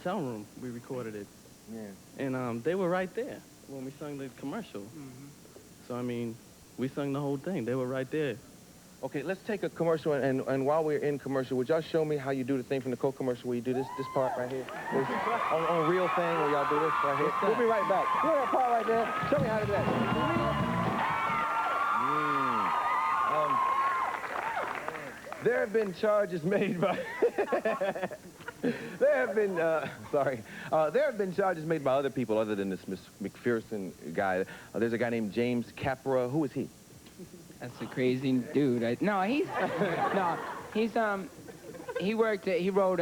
hotel room. We recorded it. Yeah. And they were right there when we sung the commercial. So, I mean, we sung the whole thing. They were right there. Okay, let's take a commercial, and while we're in commercial, would y'all show me how you do the thing from the Coke commercial where you do this part right here? On real thing where y'all do this right here? We'll be right back. You know that part right there? Show me how to do that. There have been charges made by... there have been, there have been charges made by other people other than this Miss McPherson guy. There's a guy named James Capra. Who is he? That's a crazy dude. He wrote,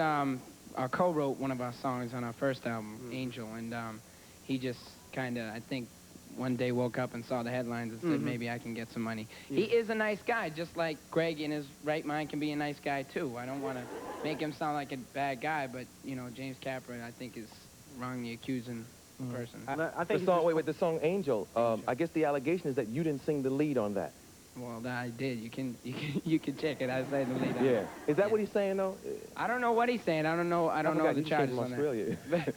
co-wrote one of our songs on our first album, Angel, and he just kind of, I think, one day woke up and saw the headlines and said, maybe I can get some money. He is a nice guy, just like Greg in his right mind can be a nice guy, too. I don't want to make him sound like a bad guy, but, you know, James Capra, I think, is wrongly accusing the person. I think the song Angel, I guess the allegation is that you didn't sing the lead on that. Well, I did. You can check it. I said the lead. Yeah. Is that what he's saying though? I don't know what he's saying. I don't know the charges on Australia. that.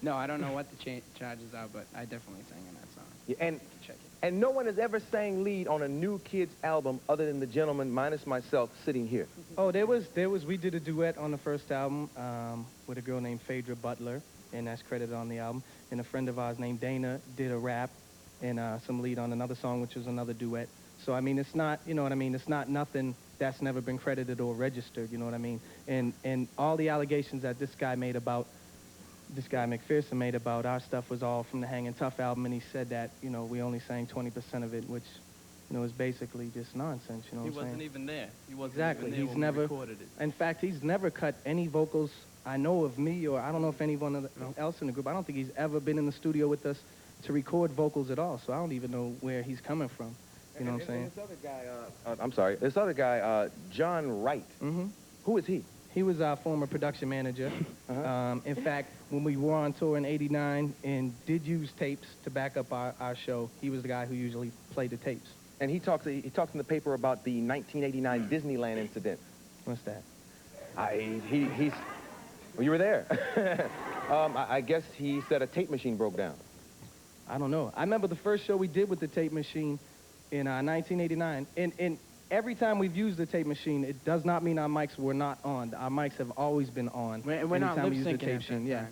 No, I don't know what the charges are, but I definitely sang in that song. Yeah, and check it. And no one has ever sang lead on a New Kids album other than the gentleman minus myself sitting here. Oh, we did a duet on the first album with a girl named Phaedra Butler, and that's credited on the album. And a friend of ours named Dana did a rap and some lead on another song, which was another duet. So, I mean, it's not, you know what I mean, it's not nothing that's never been credited or registered, you know what I mean? And all the allegations that this guy McPherson made about our stuff was all from the Hangin' Tough album, and he said that, you know, we only sang 20% of it, which, you know, is basically just nonsense, you know what I'm saying? He wasn't even there. He wasn't exactly. even there He's when never, we recorded it. In fact, he's never cut any vocals I know of me, or I don't know if anyone else in the group. I don't think he's ever been in the studio with us to record vocals at all, so I don't even know where he's coming from. You know what I'm saying? This other guy, this other guy, John Wright. Who is he? He was our former production manager. In fact, when we were on tour in '89 and did use tapes to back up our show, he was the guy who usually played the tapes. And he talks in the paper about the 1989 Disneyland incident. What's that? Well, you were there. I guess he said a tape machine broke down. I don't know. I remember the first show we did with the tape machine in 1989. And every time we've used the tape machine, it does not mean our mics were not on. Our mics have always been on. We're not lip-syncing the tape machine. Yeah.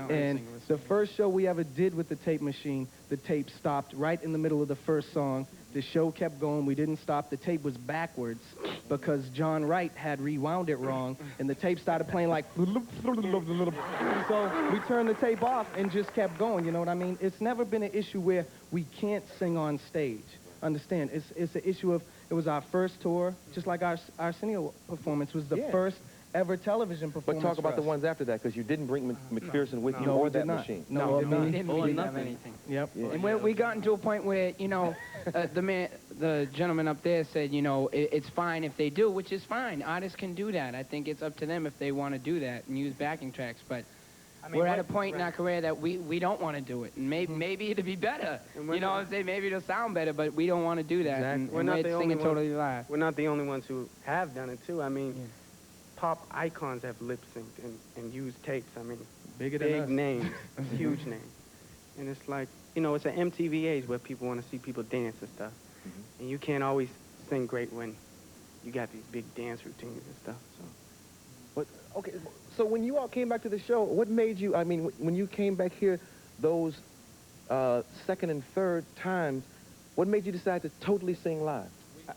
And the first show we ever did with the tape machine, the tape stopped right in the middle of the first song. The show kept going. We didn't stop. The tape was backwards because John Wright had rewound it wrong, and the tape started playing like... So we turned the tape off and just kept going, you know what I mean? It's never been an issue where we can't sing on stage. Understand? It's an issue of... It was our first tour, just like our Arsenio performance was the first ever television performance. But talk about the ones after that, because you didn't bring McPherson with you no, or that machine. No, we didn't have anything. Yep. Yeah. And we gotten to a point where, you know, the gentleman up there said, you know, it's fine if they do, which is fine. Artists can do that. I think it's up to them if they want to do that and use backing tracks. But I mean, we're at a point in our career that we don't want to do it. And maybe it'll be better. You know what I'm saying? Maybe it'll sound better, but we don't want to do that. Exactly. And we're not the only ones totally live. We're not the only ones who have done it, too. I mean, pop icons have lip-synced and used tapes. I mean, bigger than us. Big names, huge names. And it's like, you know, it's an MTV age where people want to see people dance and stuff. And you can't always sing great when you got these big dance routines and stuff. So. But, okay, so when you all came back to the show, what made you, I mean, when you came back here those second and third times, what made you decide to totally sing live?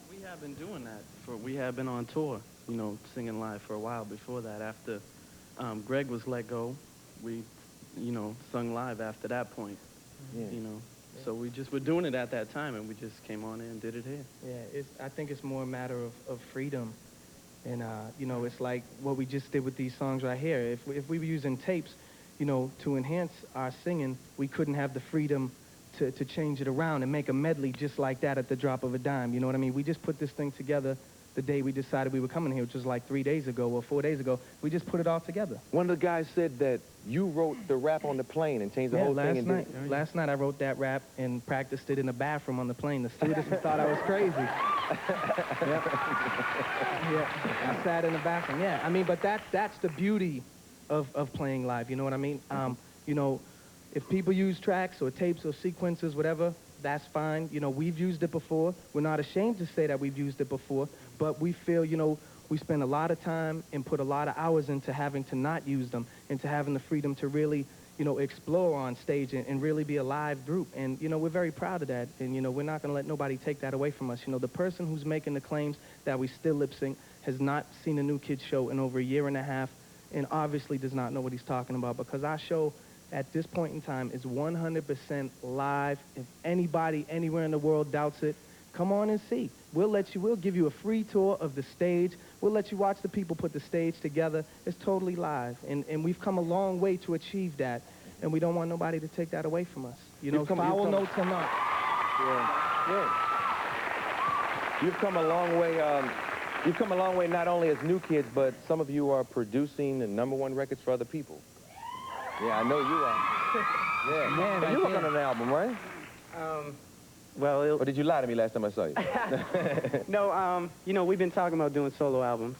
We have been doing that. We have been on tour, you know, singing live for a while before that. After Greg was let go, we, you know, sung live after that point, you know. So we just were doing it at that time, and we just came on in and did it here. Yeah, I think it's more a matter of freedom. And, you know, it's like what we just did with these songs right here. If we were using tapes, you know, to enhance our singing, we couldn't have the freedom to change it around and make a medley just like that at the drop of a dime. You know what I mean? We just put this thing together the day we decided we were coming here, which was like 3 days ago or 4 days ago. We just put it all together. One of the guys said that you wrote the rap on the plane and changed the whole thing. Last night I wrote that rap and practiced it in the bathroom on the plane. The stewardess thought I was crazy. Yeah, I sat in the bathroom. Yeah, I mean, but that's the beauty of playing live, you know what I mean? You know, if people use tracks or tapes or sequences, whatever, that's fine. You know, we've used it before. We're not ashamed to say that we've used it before, but we feel, you know, we spend a lot of time and put a lot of hours into having to not use them, into having the freedom to really, you know, explore on stage and really be a live group. And, you know, we're very proud of that. And, you know, we're not going to let nobody take that away from us. You know, the person who's making the claims that we still lip sync has not seen a New Kids show in over a year and a half and obviously does not know what he's talking about, because our show at this point in time is 100% live. If anybody anywhere in the world doubts it, come on and see. We'll give you a free tour of the stage. We'll let you watch the people put the stage together. It's totally live. And we've come a long way to achieve that. And we don't want nobody to take that away from us. You know, foul notes or not. Yeah. You've come a long way. You've come a long way not only as New Kids, but some of you are producing the #1 records for other people. Yeah, I know you are. Yeah. Man, But you work on an album, right? Well, Or did you lie to me last time I saw you? no, you know, we've been talking about doing solo albums.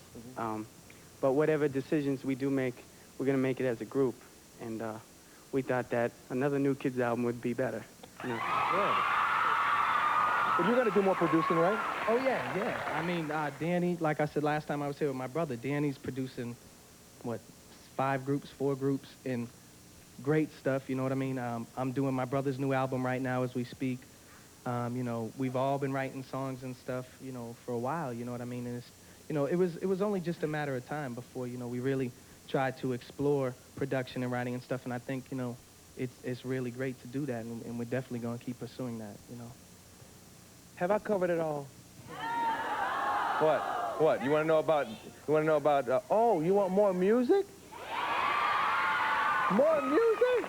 But whatever decisions we do make, we're going to make it as a group. And we thought that another New Kids album would be better. You know? Yeah. But you're going to do more producing, right? Oh, yeah. I mean, Danny, like I said last time I was here with my brother, Danny's producing, what, 4 groups, and great stuff, you know what I mean? I'm doing my brother's new album right now as we speak. You know, we've all been writing songs and stuff, you know, for a while, you know what I mean? And it's, you know, it was only just a matter of time before, you know, we really tried to explore production and writing and stuff, and I think, you know, it's really great to do that, and we're definitely going to keep pursuing that, you know. Have I covered it all? What? You want to know about, oh, you want more music? More music?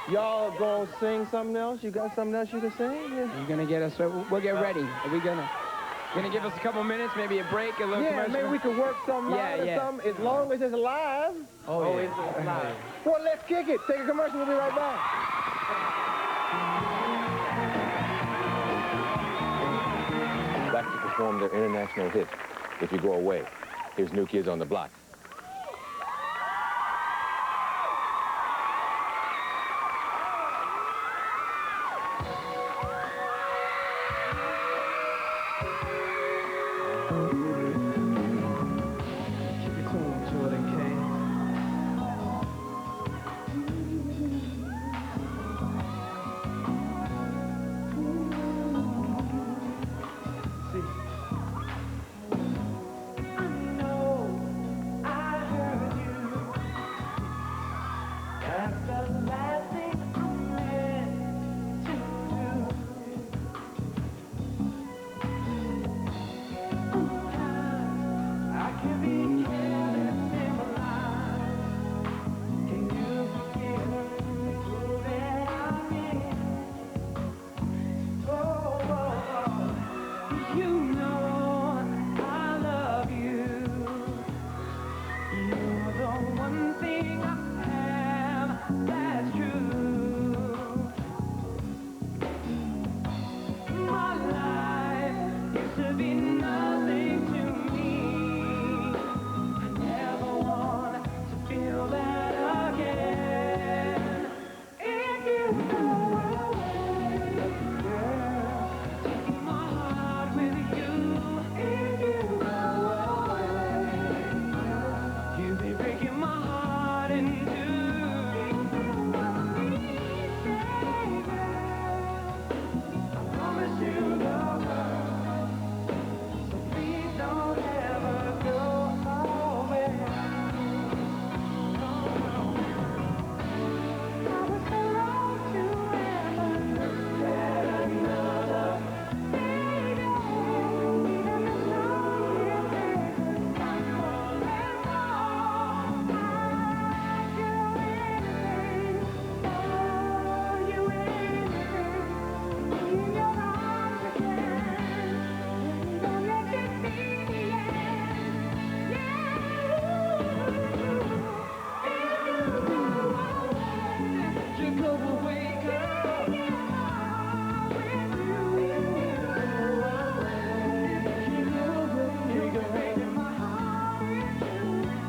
Y'all gonna sing something else? You got something else you can sing? Yeah. You're gonna get us. We'll get ready. Are we gonna give us a couple minutes, maybe a break, a little commercial? Maybe we could work something out or something, as long as it's live. Oh, yeah. It's live. Well, let's kick it. Take a commercial. We'll be right back. Back to perform their international hit, If You Go Away. Here's New Kids on the Block.